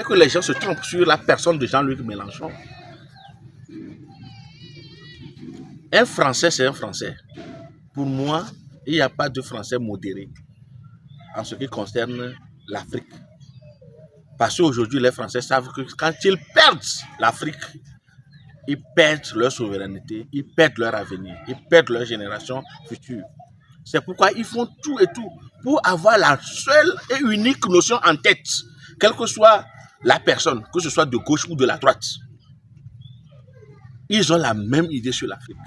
est que les gens se trompent sur la personne de Jean-Luc Mélenchon. Un Français, c'est un Français. Pour moi, il n'y a pas de Français modéré en ce qui concerne l'Afrique. Parce qu'aujourd'hui, les Français savent que quand ils perdent l'Afrique, ils perdent leur souveraineté, ils perdent leur avenir, ils perdent leur génération future. C'est pourquoi ils font tout et tout pour avoir la seule et unique notion en tête, quelle que soit la personne, que ce soit de gauche ou de la droite. Ils ont la même idée sur l'Afrique.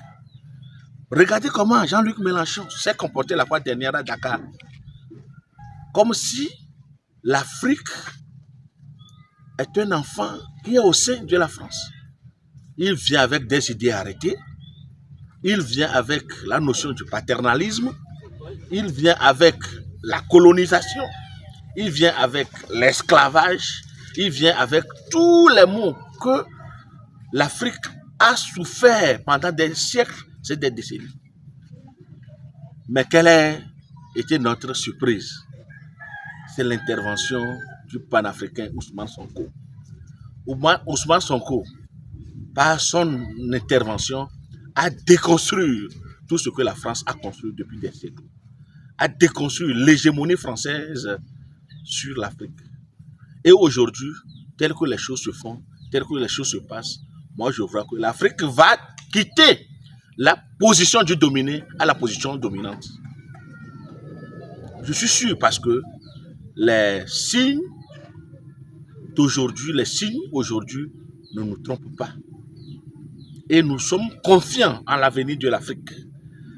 Regardez comment Jean-Luc Mélenchon s'est comporté la fois dernière à Dakar. Comme si l'Afrique est un enfant qui est au sein de la France. Il vient avec des idées arrêtées. Il vient avec la notion du paternalisme. Il vient avec la colonisation. Il vient avec l'esclavage. Il vient avec tous les maux que l'Afrique a souffert pendant des siècles, c'est des décennies. Mais quelle a été notre surprise? C'est l'intervention du panafricain Ousmane Sonko. Ousmane Sonko, par son intervention, a déconstruit tout ce que la France a construit depuis des siècles. A déconstruit l'hégémonie française sur l'Afrique. Et aujourd'hui, tel que les choses se font, tel que les choses se passent, moi je vois que l'Afrique va quitter la position du dominé à la position dominante. Je suis sûr parce que les signes d'aujourd'hui, ne nous trompent pas. Et nous sommes confiants en l'avenir de l'Afrique,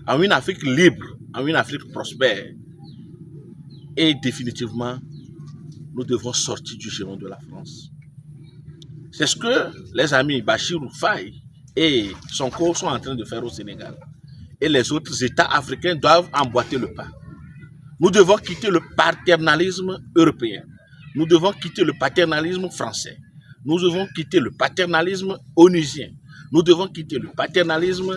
en une Afrique libre, en une Afrique prospère. Et définitivement, nous devons sortir du giron de la France. C'est ce que les amis Bachir Faye et Sonko sont en train de faire au Sénégal. Et les autres États africains doivent emboîter le pas. Nous devons quitter le paternalisme européen. Nous devons quitter le paternalisme français. Nous devons quitter le paternalisme onusien. Nous devons quitter le paternalisme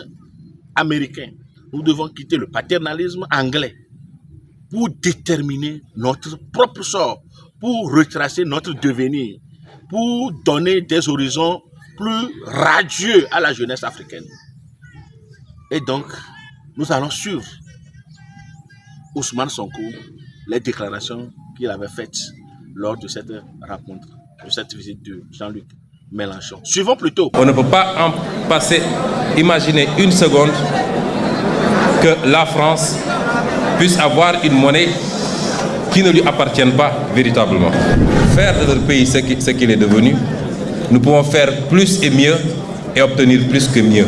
américain. Nous devons quitter le paternalisme anglais pour déterminer notre propre sort, pour retracer notre devenir, pour donner des horizons plus radieux à la jeunesse africaine. Et donc, nous allons suivre Ousmane Sonko, les déclarations qu'il avait faites lors de cette rencontre, de cette visite de Jean-Luc Mélenchon. Suivons plutôt. On ne peut pas en passer, imaginer une seconde que la France puisse avoir une monnaie qui ne lui appartienne pas véritablement. Faire de notre pays ce qu'il est devenu, nous pouvons faire plus et mieux et obtenir plus que mieux.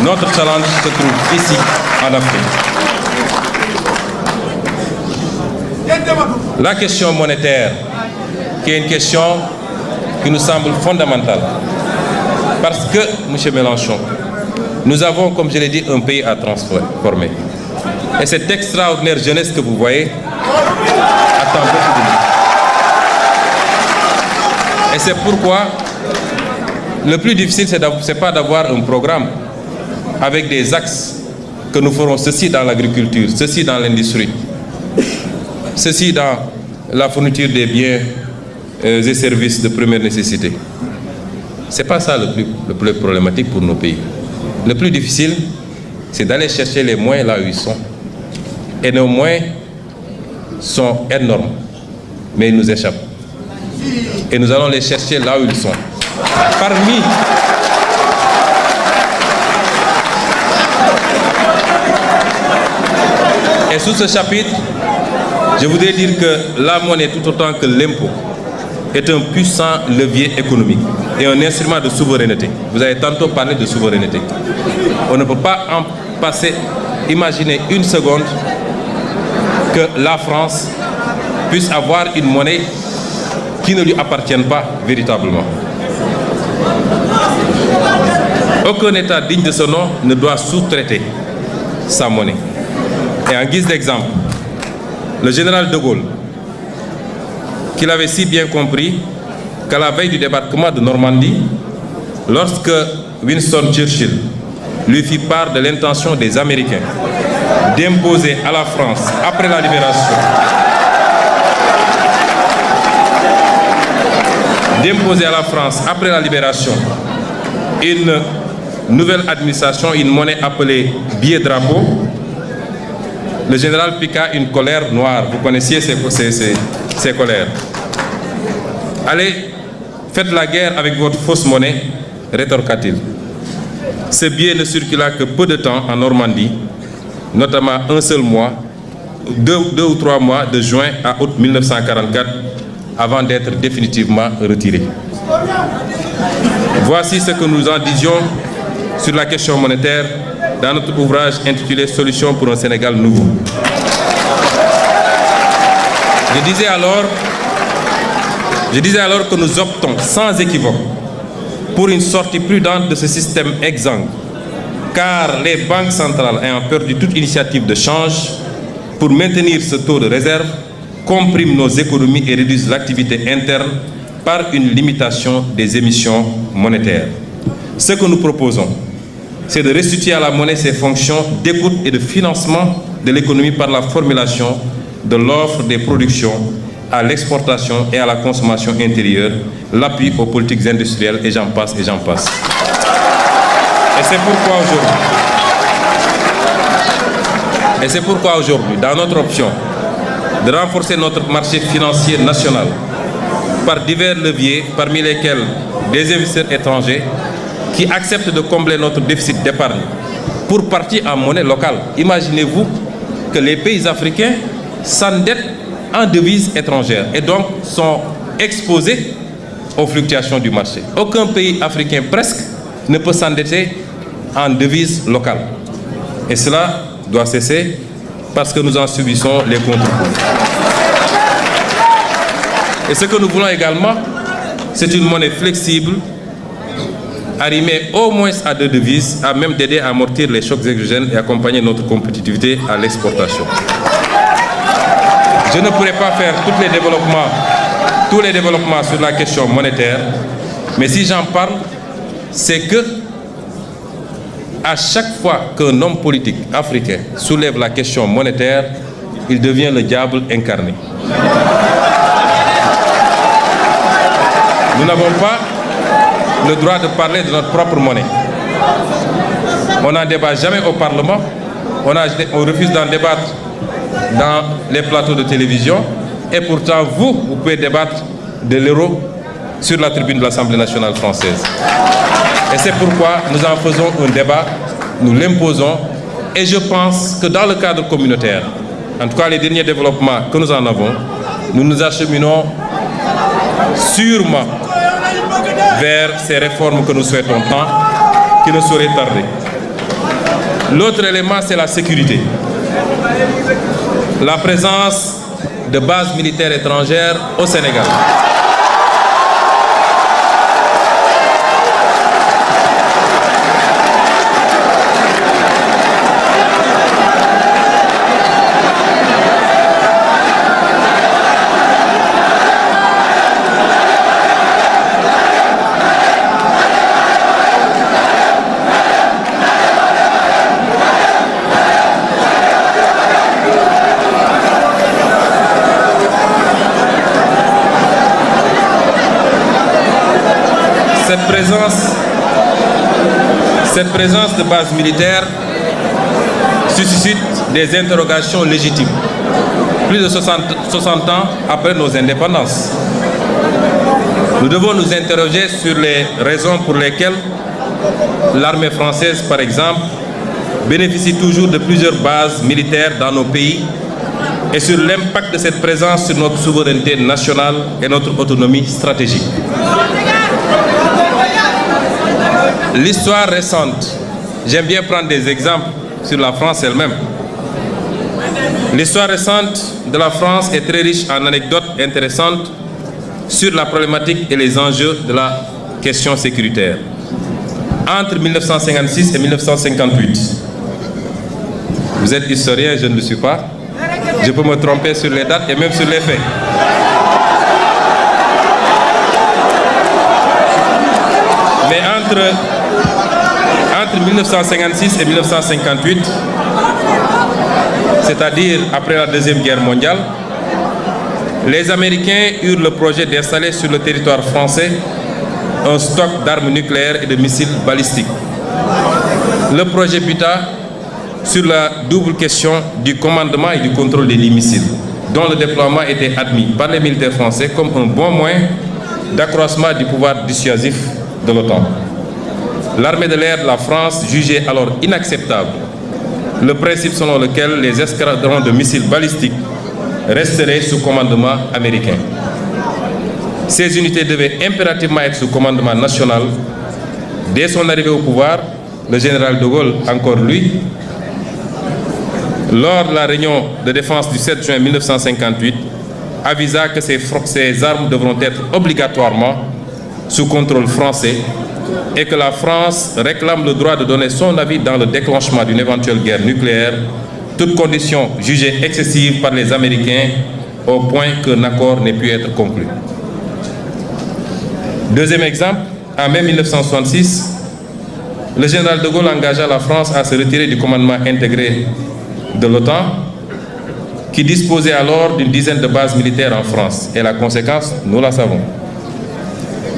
Notre challenge se trouve ici, en Afrique. La question monétaire, qui est une question qui nous semble fondamentale. Parce que, M. Mélenchon, nous avons, comme je l'ai dit, un pays à transformer. Et cette extraordinaire jeunesse que vous voyez attend beaucoup de nous. Et c'est pourquoi le plus difficile, ce n'est pas d'avoir un programme avec des axes que nous ferons ceci dans l'agriculture, ceci dans l'industrie, ceci dans la fourniture des biens et services de première nécessité. Ce n'est pas ça le plus problématique pour nos pays. Le plus difficile, c'est d'aller chercher les moyens là où ils sont. Et nos moyens sont énormes, mais ils nous échappent. Et nous allons les chercher là où ils sont. Et sous ce chapitre, je voudrais dire que la monnaie, tout autant que l'impôt, est un puissant levier économique et un instrument de souveraineté. Vous avez tantôt parlé de souveraineté. On ne peut pas en passer, imaginer une seconde que la France puisse avoir une monnaie qui ne lui appartienne pas véritablement. Aucun État digne de ce nom ne doit sous-traiter sa monnaie. Et en guise d'exemple, le général de Gaulle, qu'il avait si bien compris qu'à la veille du débarquement de Normandie, lorsque Winston Churchill lui fit part de l'intention des Américains d'imposer à la France, après la libération, d'imposer à la France, après la libération, une nouvelle administration, une monnaie appelée billet-drapeau, le général piqua une colère noire. Vous connaissiez ces colères. Allez, faites la guerre avec votre fausse monnaie, rétorqua-t-il. Ce billet ne circula que peu de temps en Normandie, notamment un seul mois, deux ou trois mois, de juin à août 1944, avant d'être définitivement retiré. Voici ce que nous en disions sur la question monétaire dans notre ouvrage intitulé « Solutions pour un Sénégal nouveau ». Je disais alors que nous optons sans équivoque pour une sortie prudente de ce système exsangue, car les banques centrales ayant perdu toute initiative de change pour maintenir ce taux de réserve, compriment nos économies et réduisent l'activité interne par une limitation des émissions monétaires. Ce que nous proposons, c'est de restituer à la monnaie ses fonctions d'écoute et de financement de l'économie par la formulation de l'offre des productions à l'exportation et à la consommation intérieure, l'appui aux politiques industrielles, et j'en passe, et j'en passe. Et c'est pourquoi aujourd'hui, dans notre option de renforcer notre marché financier national par divers leviers, parmi lesquels des investisseurs étrangers qui acceptent de combler notre déficit d'épargne pour partie en monnaie locale. Imaginez-vous que les pays africains s'endettent en devises étrangères et donc sont exposés aux fluctuations du marché. Aucun pays africain presque ne peut s'endetter en devises locales. Et cela doit cesser parce que nous en subissons les contre-coups. Et ce que nous voulons également, c'est une monnaie flexible, arrimée au moins à deux devises, à même d'aider à amortir les chocs exogènes et accompagner notre compétitivité à l'exportation. Je ne pourrai pas faire tous les développements sur la question monétaire, mais si j'en parle, c'est que à chaque fois qu'un homme politique africain soulève la question monétaire, il devient le diable incarné. Nous n'avons pas le droit de parler de notre propre monnaie. On n'en débat jamais au Parlement, on refuse d'en débattre dans les plateaux de télévision, et pourtant vous pouvez débattre de l'euro sur la tribune de l'Assemblée nationale française. Et c'est pourquoi nous en faisons un débat, nous l'imposons, et je pense que dans le cadre communautaire, en tout cas les derniers développements que nous en avons, nous nous acheminons sûrement vers ces réformes que nous souhaitons tant, qui ne sauraient tarder. L'autre élément, c'est la sécurité. La présence de bases militaires étrangères au Sénégal. Cette présence de bases militaires suscite des interrogations légitimes, plus de 60 ans après nos indépendances. Nous devons nous interroger sur les raisons pour lesquelles l'armée française, par exemple, bénéficie toujours de plusieurs bases militaires dans nos pays et sur l'impact de cette présence sur notre souveraineté nationale et notre autonomie stratégique. L'histoire récente, j'aime bien prendre des exemples sur la France elle-même. L'histoire récente de la France est très riche en anecdotes intéressantes sur la problématique et les enjeux de la question sécuritaire. Entre 1956 et 1958, vous êtes historien, je ne le suis pas, je peux me tromper sur les dates et même sur les faits. Mais entre 1956 et 1958, c'est-à-dire après la Deuxième Guerre mondiale, les Américains eurent le projet d'installer sur le territoire français un stock d'armes nucléaires et de missiles balistiques. Le projet buta sur la double question du commandement et du contrôle des missiles, dont le déploiement était admis par les militaires français comme un bon moyen d'accroissement du pouvoir dissuasif de l'OTAN. L'armée de l'air de la France jugeait alors inacceptable le principe selon lequel les escadrons de missiles balistiques resteraient sous commandement américain. Ces unités devaient impérativement être sous commandement national. Dès son arrivée au pouvoir, le général de Gaulle, encore lui, lors de la réunion de défense du 7 juin 1958, avisa que ces armes devront être obligatoirement sous contrôle français et que la France réclame le droit de donner son avis dans le déclenchement d'une éventuelle guerre nucléaire, toute condition jugée excessive par les Américains au point qu'un accord n'ait pu être conclu. Deuxième exemple, en mai 1966, le général de Gaulle engagea la France à se retirer du commandement intégré de l'OTAN, qui disposait alors d'une dizaine de bases militaires en France. Et la conséquence, nous la savons.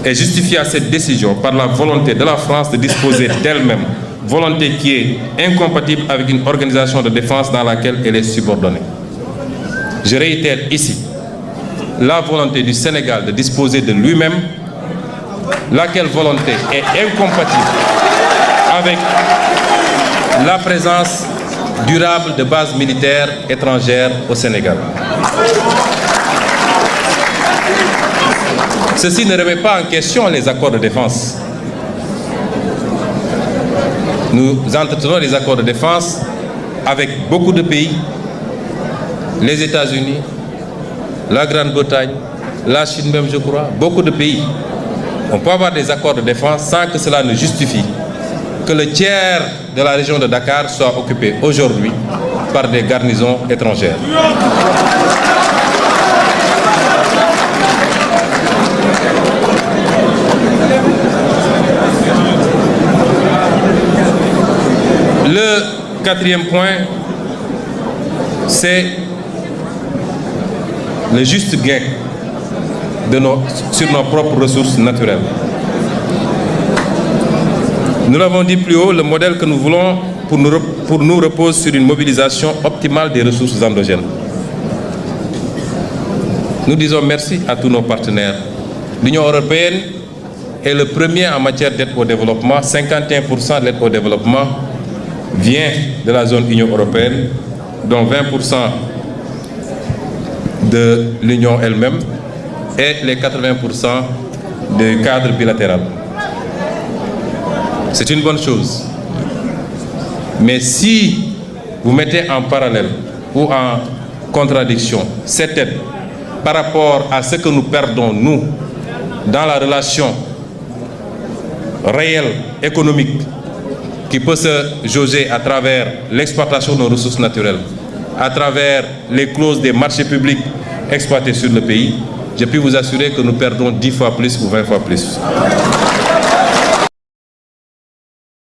Et justifia cette décision par la volonté de la France de disposer d'elle-même, volonté qui est incompatible avec une organisation de défense dans laquelle elle est subordonnée. Je réitère ici la volonté du Sénégal de disposer de lui-même, laquelle volonté est incompatible avec la présence durable de bases militaires étrangères au Sénégal. Ceci ne remet pas en question les accords de défense. Nous entretenons des accords de défense avec beaucoup de pays, les États-Unis, la Grande-Bretagne, la Chine même, je crois, beaucoup de pays. On peut avoir des accords de défense sans que cela ne justifie que le tiers de la région de Dakar soit occupé aujourd'hui par des garnisons étrangères. Le quatrième point, c'est le juste gain sur nos propres ressources naturelles. Nous l'avons dit plus haut, le modèle que nous voulons pour nous repose sur une mobilisation optimale des ressources endogènes. Nous disons merci à tous nos partenaires. L'Union européenne est le premier en matière d'aide au développement. 51% de l'aide au développement vient de la zone Union européenne, dont 20% de l'Union elle-même et les 80% du cadre bilatéral. C'est une bonne chose. Mais si vous mettez en parallèle ou en contradiction cette aide par rapport à ce que nous perdons, nous, dans la relation réelle, économique, qui peut se jauger à travers l'exploitation de nos ressources naturelles, à travers les clauses des marchés publics exploités sur le pays, je peux vous assurer que nous perdons 10 fois plus ou 20 fois plus.